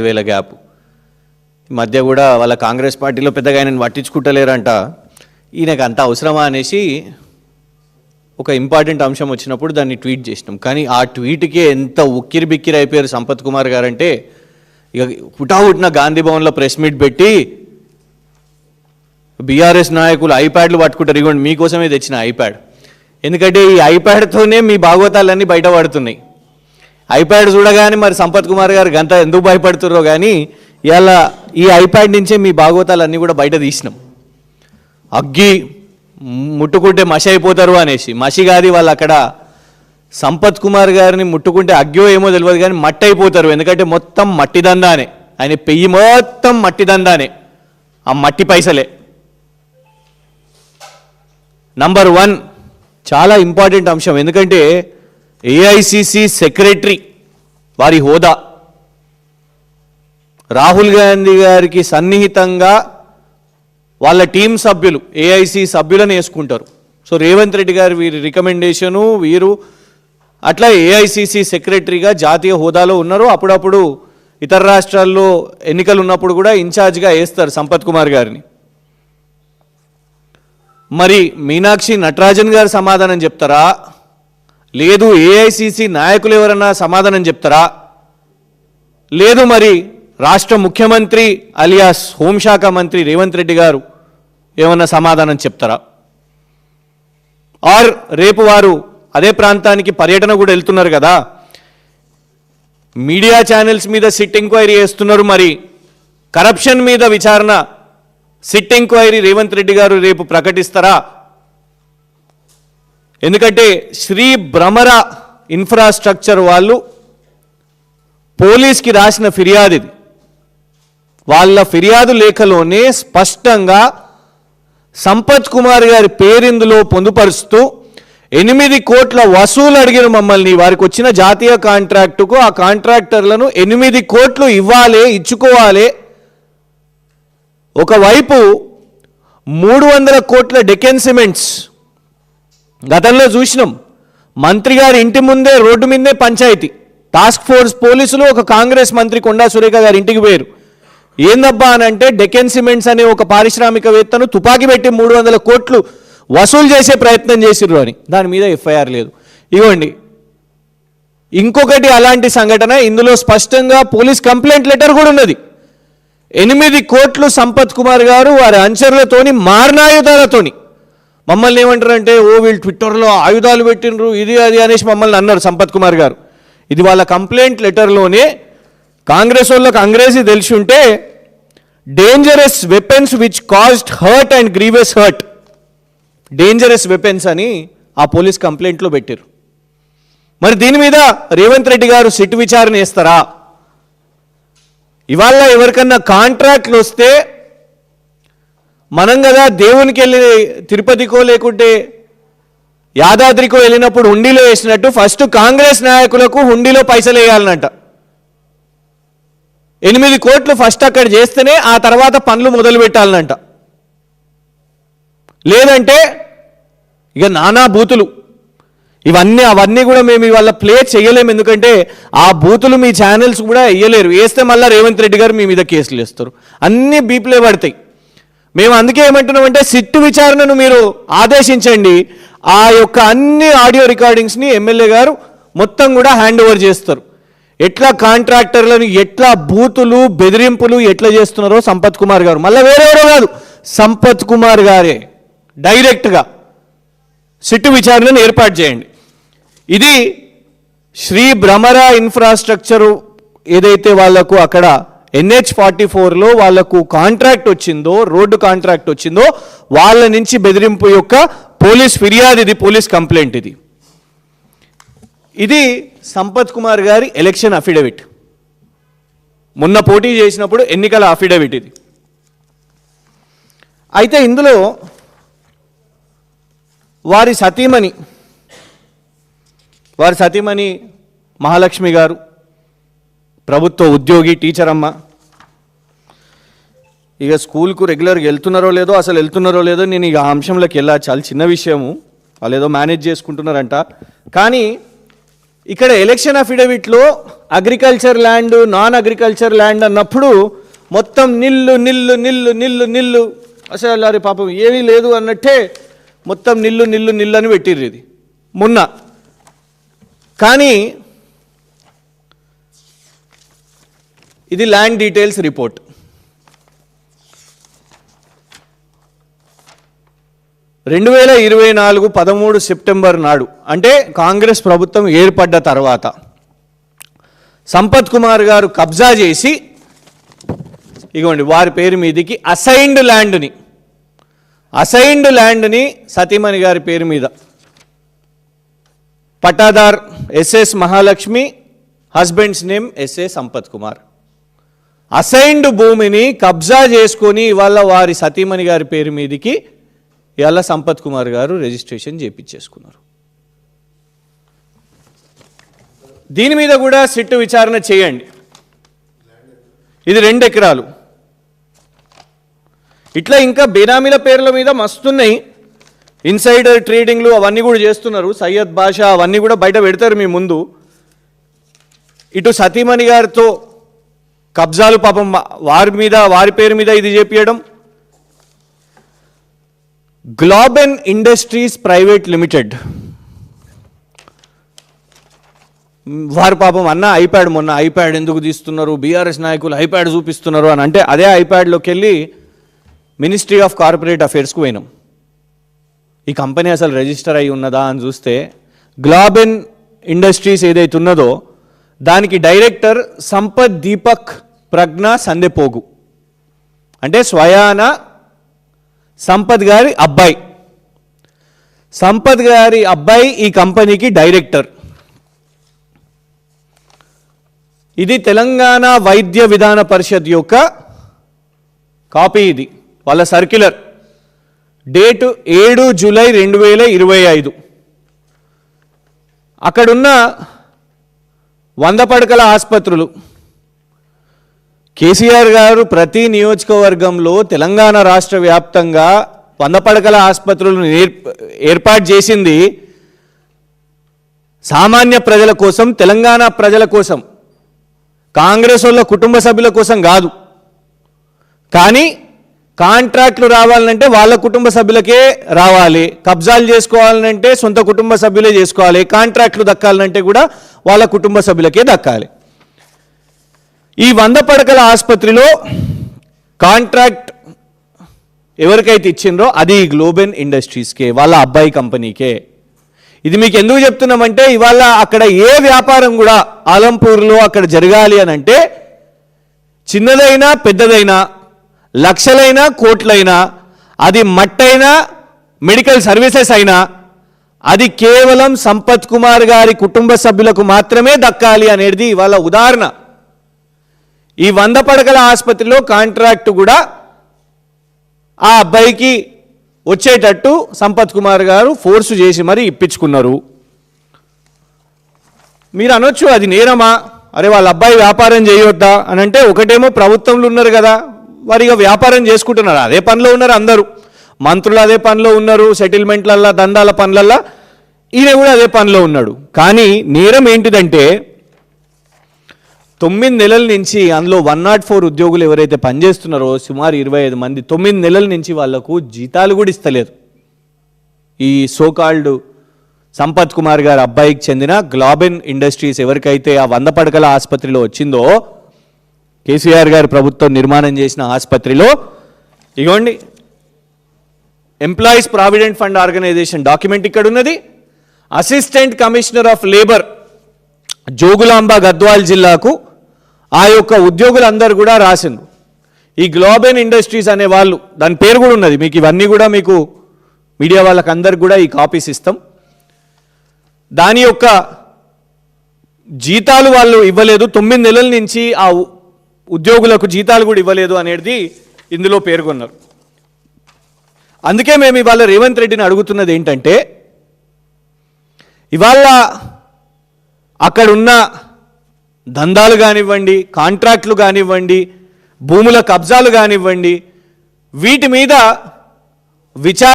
వేల గ్యాప్ మధ్య కూడా వాళ్ళ కాంగ్రెస్ పార్టీలో పెద్దగా ఆయనను పట్టించుకుంటలేరంట. ఈయనకు అంత అవసరమా అనేసి ఒక ఇంపార్టెంట్ అంశం వచ్చినప్పుడు దాన్ని ట్వీట్ చేసినాం. కానీ ఆ ట్వీట్కే ఎంత ఉక్కిరి బిక్కిరి అయిపోయారు సంపత్ కుమార్ గారు అంటే, ఇక హుటాహుటిన గాంధీ భవన్లో ప్రెస్ మీట్ పెట్టి బీఆర్ఎస్ నాయకులు ఐప్యాడ్లు పట్టుకుంటారు, ఇవ్వండి మీకోసమే తెచ్చిన ఐప్యాడ్, ఎందుకంటే ఈ ఐప్యాడ్తోనే మీ భాగవతాలన్నీ బయటపడుతున్నాయి. ఐప్యాడ్ చూడగానే మరి సంపత్ కుమార్ గారు గంత ఎందుకు భయపడుతున్నారో కానీ ఇలా ఈ ఐప్యాడ్ నుంచే మీ భాగవతాలన్నీ కూడా బయట తీసినాం. అగ్గి ముట్టుకుంటే మసి అయిపోతారు అనేసి, మసి కాదు వాళ్ళు అక్కడ సంపత్ కుమార్ గారిని ముట్టుకుంటే అగ్గ్యో ఏమో తెలియదు కానీ మట్టి అయిపోతారు, ఎందుకంటే మొత్తం మట్టి దందానే, ఆయన పెయ్యి మొత్తం మట్టి దందానే, ఆ మట్టి పైసలే. నంబర్ 1 చాలా ఇంపార్టెంట్ అంశం, ఎందుకంటే ఏఐసిసి సెక్రటరీ వారి హోదా రాహుల్ గాంధీ గారికి సన్నిహితంగా వాళ్ళ టీం సభ్యులు ఏఐసి సభ్యులను వేసుకుంటారు. సో రేవంత్ రెడ్డి గారు వీరి రికమెండేషను, వీరు అట్లా ఏఐసిసి సెక్రటరీగా జాతీయ హోదాలో ఉన్నారు. అప్పుడప్పుడు ఇతర రాష్ట్రాల్లో ఎన్నికలు ఉన్నప్పుడు కూడా ఇన్ఛార్జ్గా వేస్తారు సంపత్ కుమార్ గారిని. మరి మీనాక్షి నటరాజన్ గారు సమాధానం చెప్తారా, లేదు ఏఐసిసి నాయకులు ఎవరన్నా సమాధానం చెప్తారా, లేదు మరి రాష్ట్ర ముఖ్యమంత్రి అలియాస్ హోంశాఖ మంత్రి రేవంత్ రెడ్డి గారు ఏమన్నా సమాధానం చెప్తారా? ఆర్ రేపు వారు అదే ప్రాంతానికి పర్యటన కూడా వెళ్తున్నారు కదా, మీడియా ఛానల్స్ మీద సిట్ ఎంక్వైరీ చేస్తున్నారు, మరి కరప్షన్ మీద విచారణ సిట్ ఎంక్వైరీ రేవంత్ రెడ్డి గారు రేపు ప్రకటిస్తారా? ఎందుకంటే శ్రీ భ్రమర ఇన్ఫ్రాస్ట్రక్చర్ వాళ్ళు పోలీస్కి రాసిన ఫిర్యాదు ఇది. వాళ్ళ ఫిర్యాదు లేఖలోనే స్పష్టంగా సంపత్ కుమార్ గారి పేరిందులో పొందుపరుస్తూ 8 కోట్ల వసూలు అడిగిన మమ్మల్ని, వారికి వచ్చిన జాతీయ కాంట్రాక్టుకు ఆ కాంట్రాక్టర్లను 8 కోట్లు ఇవ్వాలి, ఇచ్చుకోవాలి. ఒకవైపు 300 కోట్ల డెకెన్ సిమెంట్స్ గతంలో చూసినాం, మంత్రి గారి ఇంటి ముందే రోడ్డు మీదే పంచాయతీ, టాస్క్ ఫోర్స్ పోలీసులు ఒక కాంగ్రెస్ మంత్రి కొండా సురేఖ గారి ఇంటికి పోయారు. ఏందబ్బా అని అంటే డెకెన్ సిమెంట్స్ అనే ఒక పారిశ్రామికవేత్తను తుపాకీ పెట్టి 300 కోట్లు వసూలు చేసే ప్రయత్నం చేసిర్రు అని, దాని మీద ఎఫ్ఐఆర్ లేదు. ఇవ్వండి ఇంకొకటి అలాంటి సంఘటన, ఇందులో స్పష్టంగా పోలీస్ కంప్లైంట్ లెటర్ కూడా ఉన్నది. 8 కోట్లు సంపత్ కుమార్ గారు వారి అనుచరులతోని మారణాయుధాలతోని మమ్మల్ని ఏమంటారంటే, ఓ వీళ్ళు ట్విట్టర్లో ఆయుధాలు పెట్టినరు ఇది అది అనేసి మమ్మల్ని అన్నారు సంపత్ కుమార్ గారు. ఇది వాళ్ళ కంప్లైంట్ లెటర్లోనే కాంగ్రెస్ వాళ్ళకు అంగ్రేజీ తెలిసి ఉంటే dangerous weapons which caused hurt and grievous hurt, dangerous weapons అని ఆ పోలీస్ కంప్లైంట్లో పెట్టారు. మరి దీని మీద రేవంత్ రెడ్డి గారు సిట్ విచారణ చేస్తారా? ఇవాళ ఎవరికన్నా కాంట్రాక్ట్లు వస్తే మనం కదా దేవునికి వెళ్ళి తిరుపతికో లేకుంటే యాదాద్రికో వెళ్ళినప్పుడు హుండీలో వేసినట్టు ఫస్ట్ కాంగ్రెస్ నాయకులకు హుండీలో పైసలు వేయాలనంట. 8 కోట్లు ఫస్ట్ అక్కడ చేస్తేనే ఆ తర్వాత పనులు మొదలు పెట్టాలనంట. లేదంటే ఇక నానా బూతులు అవన్నీ కూడా మేము ఇవాళ ప్లే చేయలేము, ఎందుకంటే ఆ బూతులు మీ ఛానల్స్ కూడా వేయలేరు, వేస్తే మళ్ళీ రేవంత్ రెడ్డి గారు మీ మీద కేసులు వేస్తారు, అన్నీ బీప్లే పడతాయి. మేము అందుకే ఏమంటున్నామంటే సిట్టు విచారణను మీరు ఆదేశించండి, ఆ యొక్క అన్ని ఆడియో రికార్డింగ్స్ని ఎమ్మెల్యే గారు మొత్తం కూడా హ్యాండ్ ఓవర్ చేస్తారు. ఎట్లా కాంట్రాక్టర్లను ఎట్లా బూతులు బెదిరింపులు ఎట్లా చేస్తున్నారో సంపత్ కుమార్ గారు, మళ్ళీ వేరెవరో కాదు సంపత్ కుమార్ గారే డైరెక్ట్గా సిట్టు విచారణను ఏర్పాటు చేయండి. ఇది శ్రీ భ్రమర ఇన్ఫ్రాస్ట్రక్చరు ఏదైతే వాళ్లకు అక్కడ NH-44లో వాళ్లకు కాంట్రాక్ట్ వచ్చిందో, రోడ్డు కాంట్రాక్ట్ వచ్చిందో, వాళ్ళ నుంచి బెదిరింపు యొక్క పోలీస్ ఫిర్యాదు, ఇది పోలీస్ కంప్లైంట్. ఇది సంపత్ కుమార్ గారి ఎలక్షన్ అఫిడవిట్, మొన్న పోటీ చేసినప్పుడు ఎన్నికల అఫిడవిట్ ఇది. అయితే ఇందులో వారి సతీమణి మహాలక్ష్మి గారు ప్రభుత్వ ఉద్యోగి, టీచర్ అమ్మ, ఇక స్కూల్కు రెగ్యులర్గా వెళ్తున్నారో లేదో నేను ఇక ఆ అంశంలోకి వెళ్ళా, చాలా చిన్న విషయము, వాళ్ళు ఏదో మేనేజ్ చేసుకుంటున్నారంట. కానీ ఇక్కడ ఎలక్షన్ అఫిడవిట్లో agriculture land, non agriculture land అన్నప్పుడు మొత్తం నిల్లు నిల్లు నిల్లు నిల్లు నిల్లు, అసలు అరే పాపం ఏమీ లేదు అన్నట్టే మొత్తం నిల్లు నిల్లు నిల్లు అని పెట్టిర్రు ఇది మొన్న. కానీ ఇది ల్యాండ్ డీటెయిల్స్ రిపోర్ట్. రెండు 13 సెప్టెంబర్ నాడు, అంటే కాంగ్రెస్ ప్రభుత్వం ఏర్పడ్డ తర్వాత సంపత్ కుమార్ గారు కబ్జా చేసి ఇగోండి వారి పేరు మీదకి అసైన్డ్ ల్యాండ్ని సతీమణి గారి పేరు మీద పట్టాదార్ SS Mahalakshmi, husband's name SA Sampath Kumar, assigned భూమిని కబ్జా చేసుకొని ఇవాళ వారి సతీమణి గారి పేరు మీదకి ఇవాళ సంపత్ కుమార్ గారు రిజిస్ట్రేషన్ చేయించేసుకున్నారు. దీని మీద కూడా సిట్టు విచారణ చేయండి. ఇది 2 ఎకరాలు. ఇట్లా ఇంకా బేనామీల పేర్ల మీద మస్తున్నాయి. ఇన్సైడర్ ట్రేడింగ్లు అవన్నీ కూడా చేస్తున్నారు. సయ్యద్ బాషా అవన్నీ కూడా బయట పెడతారు మీ ముందు. ఇటు సతీమణి గారితో కబ్జాలు పాపం వారి పేరు మీద ఇది చేపియడం. గ్లోబెన్ ఇండస్ట్రీస్ ప్రైవేట్ లిమిటెడ్ వారు పాపం అన్న మొన్న ఐప్యాడ్ ఎందుకు తీస్తున్నారు, బీఆర్ఎస్ నాయకులు ఐప్యాడ్ చూపిస్తున్నారు అని అంటే అదే ఐప్యాడ్లోకి వెళ్ళి మినిస్ట్రీ ఆఫ్ కార్పొరేట్ అఫేర్స్కు పోయినాం. ఈ కంపెనీ అసలు రిజిస్టర్ అయి ఉన్నదా అని చూస్తే గ్లోబెన్ ఇండస్ట్రీస్ ఏదైతే ఉన్నదో దానికి డైరెక్టర్ సంపత్ దీపక్ ప్రజ్ఞ సందెపోగు, అంటే స్వయాన సంపత్ గారి అబ్బాయి ఈ కంపెనీకి డైరెక్టర్. ఇది తెలంగాణ వైద్య విధాన పరిషత్ యొక్క కాపీ. ఇది వాళ్ళ సర్క్యులర్, డేటు 7 జూలై 2025. అక్కడున్న 100 పడకల ఆసుపత్రులు, కేసీఆర్ గారు ప్రతి నియోజకవర్గంలో తెలంగాణ రాష్ట్ర వ్యాప్తంగా 100 పడకల ఆసుపత్రులను ఏర్పాటు చేసింది సామాన్య ప్రజల కోసం, తెలంగాణ ప్రజల కోసం, కాంగ్రెస్ వాళ్ళ కుటుంబ సభ్యుల కోసం కాదు. కానీ కాంట్రాక్టులు రావాలంటే వాళ్ళ కుటుంబ సభ్యులకే రావాలి, కబ్జాలు చేసుకోవాలంటే సొంత కుటుంబ సభ్యులే చేసుకోవాలి, కాంట్రాక్టులు దక్కాలంటే కూడా వాళ్ళ కుటుంబ సభ్యులకే దక్కాలి. ఈ 100 పడకల ఆసుపత్రిలో కాంట్రాక్ట్ ఎవరికైతే ఇచ్చిండ్రో అది గ్లోబెన్ ఇండస్ట్రీస్కే, వాళ్ళ అబ్బాయి కంపెనీకే. ఇది మీకు ఎందుకు చెప్తున్నామంటే ఇవాళ అక్కడ ఏ వ్యాపారం కూడా ఆలంపూర్లో అక్కడ జరగాలి అని అంటే చిన్నదైనా పెద్దదైనా, లక్షలైనా కోట్లైనా, అది మట్టైనా మెడికల్ సర్వీసెస్ అయినా అది కేవలం సంపత్ కుమార్ గారి కుటుంబ సభ్యులకు మాత్రమే దక్కాలి అనేది ఇవాళ ఉదాహరణ. ఈ 100 పడకల ఆసుపత్రిలో కాంట్రాక్ట్ కూడా ఆ అబ్బాయికి వచ్చేటట్టు సంపత్ కుమార్ గారు ఫోర్సు చేసి మరి ఇప్పించుకున్నారు. మీరు అనొచ్చు అది నేరమా, అరే వాళ్ళ అబ్బాయి వ్యాపారం చేయొద్దా అని అంటే, ఒకటేమో ప్రభుత్వంలో ఉన్నారు కదా, వారిగా వ్యాపారం చేసుకుంటున్నారు, అదే పనిలో ఉన్నారు అందరూ, మంత్రులు అదే పనిలో ఉన్నారు, సెటిల్మెంట్లల్లా దందాల పనులల్లా ఈయన కూడా అదే పనిలో ఉన్నాడు. కానీ నేరం ఏంటిదంటే 9 నెలల నుంచి అందులో 104 ఉద్యోగులు ఎవరైతే పనిచేస్తున్నారో సుమారు 25 మంది 9 నెలల నుంచి వాళ్లకు జీతాలు కూడా ఇస్తలేదు. ఈ సోకాల్డ్ సంపత్ కుమార్ గారి అబ్బాయికి చెందిన గ్లోబెన్ ఇండస్ట్రీస్ ఎవరికైతే ఆ 100 పడకల ఆసుపత్రిలో వచ్చిందో, కేసీఆర్ గారి ప్రభుత్వం నిర్మాణం చేసిన ఆసుపత్రిలో, ఇగోండి employees provident fund organisation document ఇక్కడ ఉన్నది. Assistant commissioner of labour Jogulamba Gadwal జిల్లాకు ఆ యొక్క ఉద్యోగులందరూ కూడా రాసిండ్రు. ఈ గ్లోబెన్ ఇండస్ట్రీస్ అనే వాళ్ళు, దాని పేరు కూడా ఉన్నది మీకు, ఇవన్నీ కూడా మీకు మీడియా వాళ్ళకి అందరికి కూడా ఈ కాపీస్ ఇస్తాం. దాని యొక్క జీతాలు వాళ్ళు ఇవ్వలేదు, 9 నెలల నుంచి ఆ ఉద్యోగులకు జీతాలు కూడా ఇవ్వలేదు అనేది ఇందులో పేర్కొన్నారు. అందుకే మేము ఇవాళ రేవంత్ రెడ్డిని అడుగుతున్నది ఏంటంటే, ఇవాళ అక్కడున్న దందాలు కానివ్వండి, కాంట్రాక్టులు కానివ్వండి, భూముల కబ్జాలు కానివ్వండి, వీటి మీద విచారణ